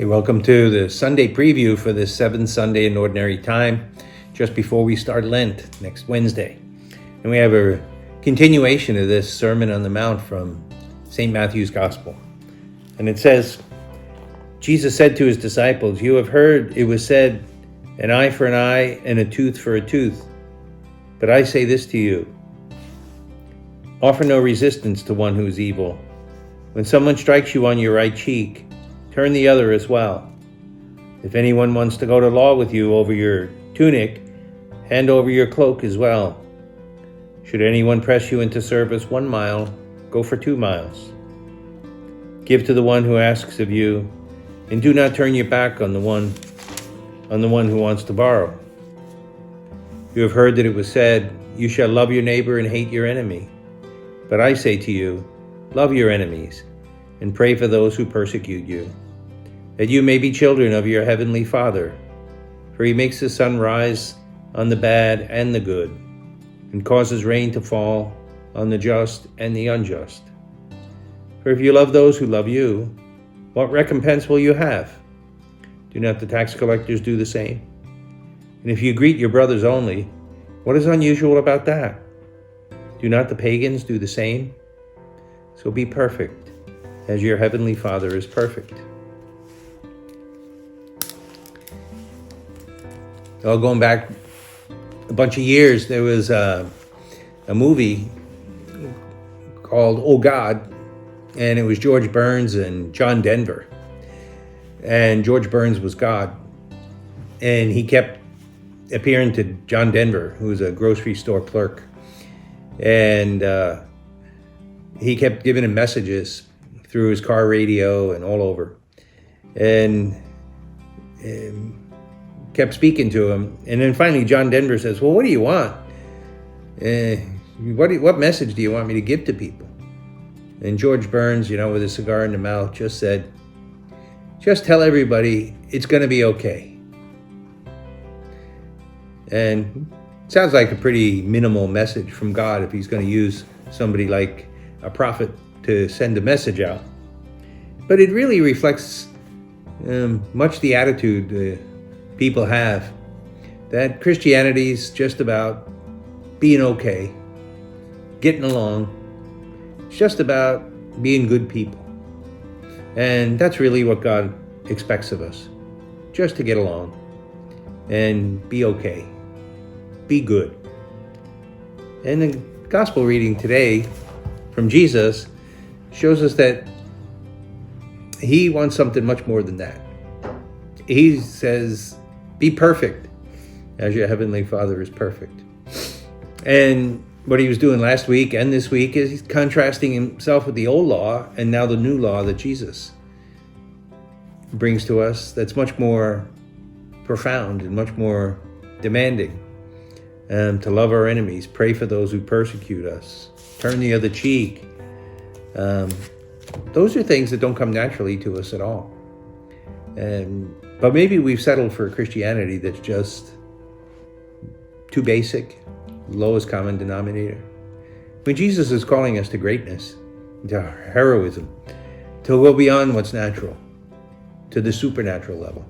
Hey, welcome to the Sunday preview for this seventh Sunday in Ordinary Time, just before we start Lent next Wednesday. And we have a continuation of this Sermon on the Mount from St. Matthew's Gospel. And it says, Jesus said to his disciples, "You have heard it was said, an eye for an eye and a tooth for a tooth. But I say this to you, offer no resistance to one who is evil. When someone strikes you on your right cheek, turn the other as well. If anyone wants to go to law with you over your tunic, hand over your cloak as well. Should anyone press you into service 1 mile, go for 2 miles. Give to the one who asks of you, and do not turn your back on the one who wants to borrow. You have heard that it was said, you shall love your neighbor and hate your enemy. But I say to you, love your enemies, and pray for those who persecute you, that you may be children of your heavenly Father. For he makes the sun rise on the bad and the good, and causes rain to fall on the just and the unjust. For if you love those who love you, what recompense will you have? Do not the tax collectors do the same? And if you greet your brothers only, what is unusual about that? Do not the pagans do the same? So be perfect, as your heavenly Father is perfect." Well, going back a bunch of years, there was a movie called Oh God, and it was George Burns and John Denver. And George Burns was God, and he kept appearing to John Denver, who was a grocery store clerk. And he kept giving him messages through his car radio and all over. And kept speaking to him. And then finally John Denver says, "Well, what do you want? What message do you want me to give to people?" And George Burns, with a cigar in the mouth, just said, "Just tell everybody it's going to be okay." And it sounds like a pretty minimal message from God if he's going to use somebody like a prophet to send a message out. But it really reflects much the attitude people have, that Christianity's just about being okay, getting along. It's just about being good people. And that's really what God expects of us, just to get along and be okay, be good. And the gospel reading today from Jesus shows us that he wants something much more than that. He says, be perfect, as your heavenly Father is perfect. And what he was doing last week and this week is he's contrasting himself with the old law and now the new law that Jesus brings to us, that's much more profound and much more demanding. To love our enemies, pray for those who persecute us, turn the other cheek. Those are things that don't come naturally to us at all. But maybe we've settled for a Christianity that's just too basic, lowest common denominator. When Jesus is calling us to greatness, to heroism, to go beyond what's natural, to the supernatural level,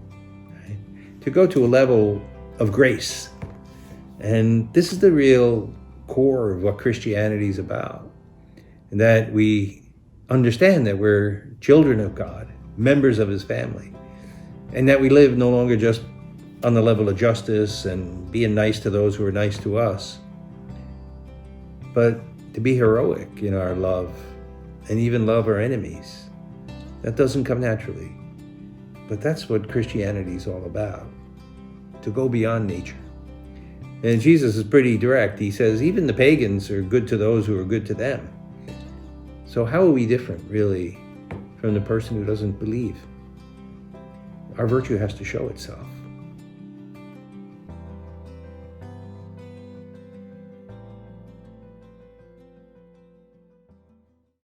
right? To go to a level of grace. And this is the real core of what Christianity is about. And that we understand that we're children of God, members of his family. And that we live no longer just on the level of justice and being nice to those who are nice to us, but to be heroic in our love and even love our enemies. That doesn't come naturally. But that's what Christianity is all about, to go beyond nature. And Jesus is pretty direct. He says, even the pagans are good to those who are good to them. So how are we different, really, from the person who doesn't believe? Our virtue has to show itself.